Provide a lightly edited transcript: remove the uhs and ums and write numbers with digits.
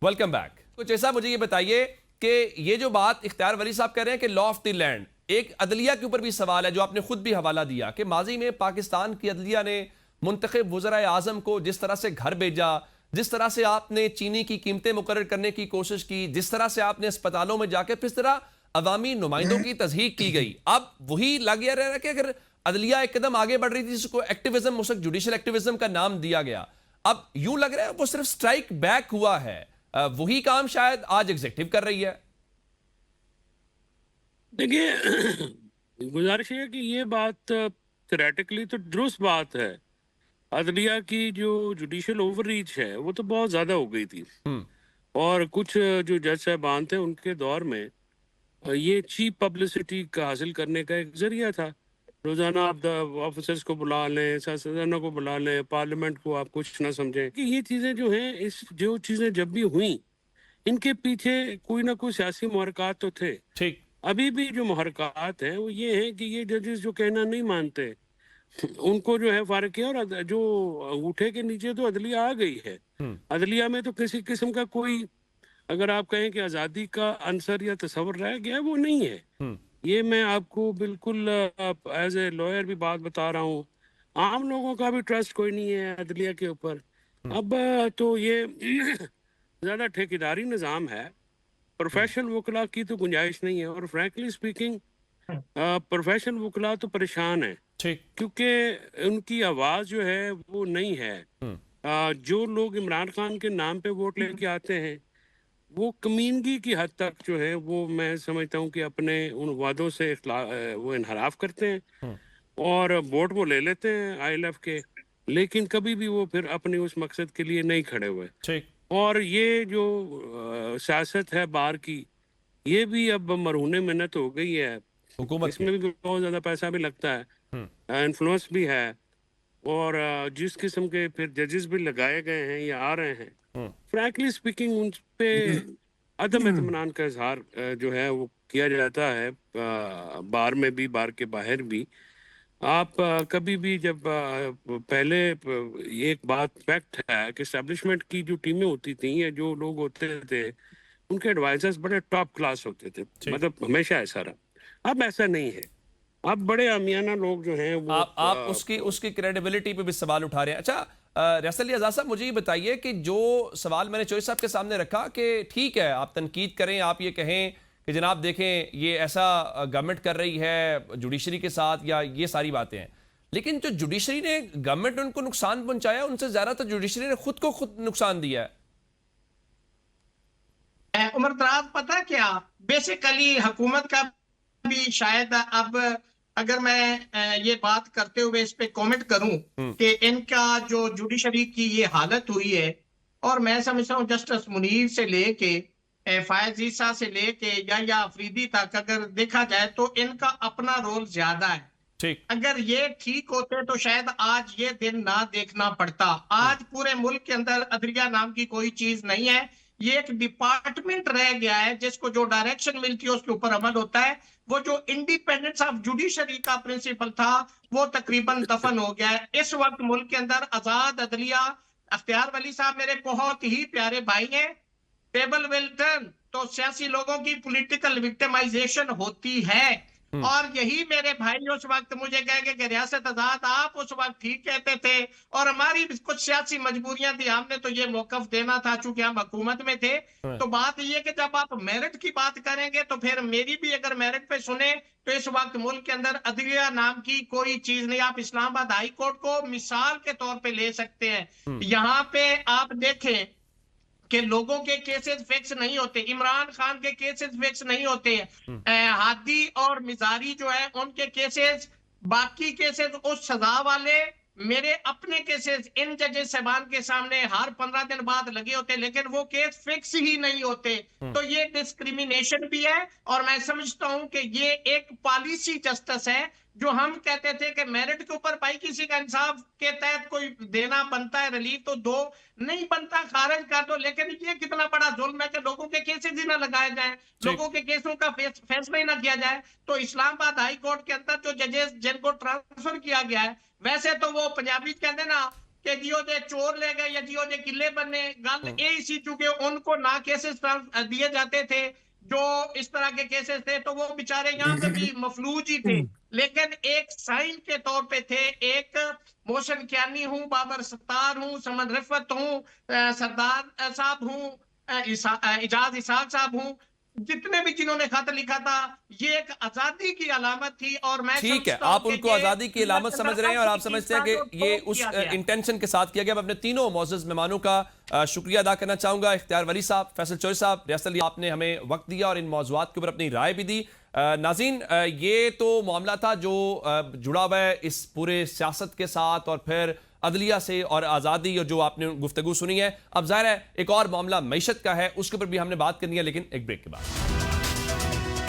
Welcome back. कुछ ऐसा मुझे ये बताइए कि ये जो बात इख्तियार वली साहब कह रहे हैं कि लॉ ऑफ द लैंड, एक अदलिया के ऊपर भी सवाल है जो आपने खुद भी हवाला दिया कि माजी में पाकिस्तान की अदलिया ने मुंतखब वज़राए आज़म को जिस तरह से घर भेजा, जिस तरह से आपने चीनी की कीमतें मुकर्रर करने की कोशिश की, जिस तरह से आपने अस्पतालों में जाकर किस तरह अवामी नुमाइंदों की तज़हीक की गई, अब वही लग गया रह रहा है कि अगर अदलिया एक कदम आगे बढ़ रही थी जिसको एक्टिविज्म, उस जुडिशल एक्टिविज्म का नाम दिया गया, अब यूं लग रहा है वो सिर्फ स्ट्राइक बैक हुआ है। वही काम शायद आज एग्जीक्यूटिव कर रही है। देखिए गुजारिश है कि ये बात थ्योरेटिकली तो दुरुस्त बात है। अदलिया की जो जुडिशल ओवररीच है वो तो बहुत ज़्यादा हो गई थी, और कुछ जो जज साहबान थे उनके दौर में ये चीप पब्लिसिटी का हासिल करने का एक जरिया था। रोज़ाना आप ऑफिसर्स को बुला लें, सियासतदानों को बुला लें, पार्लियामेंट को आप कुछ ना समझें कि ये चीज़ें जो हैं, इस जो चीज़ें जब भी हुई इनके पीछे कोई ना कोई सियासी मुहरकात तो थे। ठीक। अभी भी जो मुहरकात हैं वो ये है कि ये जजेस जो कहना नहीं मानते उनको जो है फारिग किया, और जो अंगूठे के नीचे तो अदलिया आ गई है। अदलिया में तो किसी किस्म का कोई, अगर आप कहें कि आज़ादी का अंसर या तस्वर रह गया, वो नहीं है। ये मैं आपको बिल्कुल एज ए लॉयर भी बात बता रहा हूँ। आम लोगों का भी ट्रस्ट कोई नहीं है अदलिया के ऊपर। अब तो ये ज़्यादा ठेकेदारी निज़ाम है, प्रोफेशनल वकला की तो गुंजाइश नहीं है। और फ्रैंकली स्पीकिंग प्रोफेशनल वकला तो परेशान है, ठीक। क्योंकि उनकी आवाज़ जो है वो नहीं है। जो लोग इमरान खान के नाम पे वोट लेके आते हैं वो कमीनगी की हद तक जो है वो मैं समझता हूँ कि अपने उन वादों से वो इनहराफ करते हैं, और वोट वो ले लेते हैं ILF के, लेकिन कभी भी वो फिर अपने उस मकसद के लिए नहीं खड़े हुए। ठीक। और ये जो सियासत है बार की, ये भी अब मरहूने मिन्नत हो गई है। हुकूमत इसमें भी बहुत ज़्यादा पैसा भी लगता है, इन्फ्लुएंस भी है, और जिस किस्म के फिर जजेस भी लगाए गए हैं या आ रहे हैं, फ्रैंकली स्पीकिंग उन पे अदम इत्मीनान का इजहार जो है वो किया जाता है, बार में भी, बार के बाहर भी। आप कभी भी जब पहले ये एक बात फैक्ट है कि एस्टेब्लिशमेंट की जो टीमें होती थी या जो लोग होते थे उनके एडवाइजर्स बड़े टॉप क्लास होते थे, मतलब हमेशा ऐसा रहा। अब ऐसा नहीं है, अब बड़े आमियाना लोग जो हैं वो आप उसकी उसकी क्रेडिबिलिटी पे भी सवाल उठा रहे हैं। अच्छा, रैसल अली आज़ाद साहब, मुझे ये बताइए कि जो सवाल मैंने चोइस साहब के सामने रखा कि ठीक है आप तनकीद करें, आप ये कहें कि जनाब देखें ये ऐसा गवर्नमेंट कर रही है जुडिशरी के साथ, या ये सारी बातें हैं, लेकिन जो जुडिशरी ने गवर्नमेंट ने उनको नुकसान पहुंचाया, उनसे ज्यादा तो जुडिशरी ने खुद को खुद नुकसान दिया है। उमर दराज, पता क्या, बेसिकली हुकूमत का भी शायद अब अगर मैं ये बात करते हुए इस पे कमेंट करूं कि इनका जो जुडिशरी की ये हालत हुई है, और मैं समझता हूं जस्टिस मुनीर से लेके फायज ईसा से लेके या अफरीदी तक अगर देखा जाए तो इनका अपना रोल ज्यादा है। ठीक। अगर ये ठीक होते तो शायद आज ये दिन ना देखना पड़ता। आज पूरे मुल्क के अंदर अदलिया नाम की कोई चीज नहीं है, ये एक डिपार्टमेंट रह गया है जिसको जो डायरेक्शन मिलती है उसके ऊपर अमल होता है। वो जो इंडिपेंडेंस ऑफ जुडिशरी का प्रिंसिपल था वो तकरीबन दफन हो गया है। इस वक्त मुल्क के अंदर आजाद अदलिया, अख्तियार वली साहब मेरे बहुत ही प्यारे भाई हैं, टेबल विल टर्न, तो सियासी लोगों की पॉलिटिकल विक्टिमाइजेशन होती है। और यही मेरे भाई उस वक्त मुझे कह कि रियासत आजाद आप उस वक्त ठीक कहते थे, और हमारी कुछ सियासी मजबूरियां थी, हमने तो ये मौकफ देना था चूंकि हम हुकूमत में थे। तो बात ये कि जब आप मेरिट की बात करेंगे तो फिर मेरी भी अगर मेरिट पे सुने तो इस वक्त मुल्क के अंदर अदलिया नाम की कोई चीज नहीं। आप इस्लामाबाद हाई कोर्ट को मिसाल के तौर पे ले सकते हैं। यहाँ पे आप देखें कि लोगों के केसेस फिक्स नहीं होते, इमरान खान के केसेस फिक्स नहीं होते, हादी और मिजारी जो है उनके केसेस, बाकी केसेस उस सजा वाले, मेरे अपने केसेस इन जजेस साहबान के सामने हर 15 दिन बाद लगे होते, लेकिन वो केस फिक्स ही नहीं होते। तो ये डिस्क्रिमिनेशन भी है, और मैं समझता हूं कि ये एक पॉलिसी जस्टिस है। जो हम कहते थे कि मेरिट के ऊपर भाई किसी का इंसाफ के तहत कोई देना बनता है, रिलीफ तो दो, नहीं बनता खारिज कर दो, लेकिन ये कितना बड़ा जुल्म है कि लोगों के केसेस ही ना लगाए जाए, लोगों के केसों का फैसला ही ना किया जाए। तो इस्लामाबाद हाई कोर्ट के अंदर जो जजेस जिनको ट्रांसफर किया गया है, वैसे तो वो पंजाबी कहते ना कि जियो दे चोर ले गए या जियो दे किले बने, गल यही सी चुके उनको ना केसेस दिए जाते थे जो इस तरह के केसेस थे, तो वो बेचारे यहाँ पे भी मफलूज ही थे, लेकिन एक साइन के तौर पे थे। एक मोशन कियानी हूँ, बाबर सत्तार हूँ, समन रिफत हूँ, सरदार साहब हूँ, इजाज इसाक साहब हूँ, जितने भी जिन्होंने खत लिखा था, ये एक आजादी की अलामत थी। और मैं ठीक है, समझता हूं आप कि उनको ये आजादी की अलामत समझ रहे हैं और आप समझते हैं कि ये उस इंटेंशन के साथ किया गया। मैं अपने तीनों मौजूद मेहमानों का शुक्रिया अदा करना चाहूंगा। इख्तियार वली साहब, फैसल चौधरी साहब, रियासत अली, आपने हमें वक्त दिया और इन मौजूआत के ऊपर अपनी राय भी दी। नाज़रीन, ये तो मामला था जो जुड़ा हुआ है इस पूरे सियासत के साथ और फिर अदलिया से और आज़ादी, और जो आपने गुफ्तगू सुनी है। अब जाहिर है एक और मामला मईशत का है, उसके ऊपर भी हमने बात करनी है, लेकिन एक ब्रेक के बाद।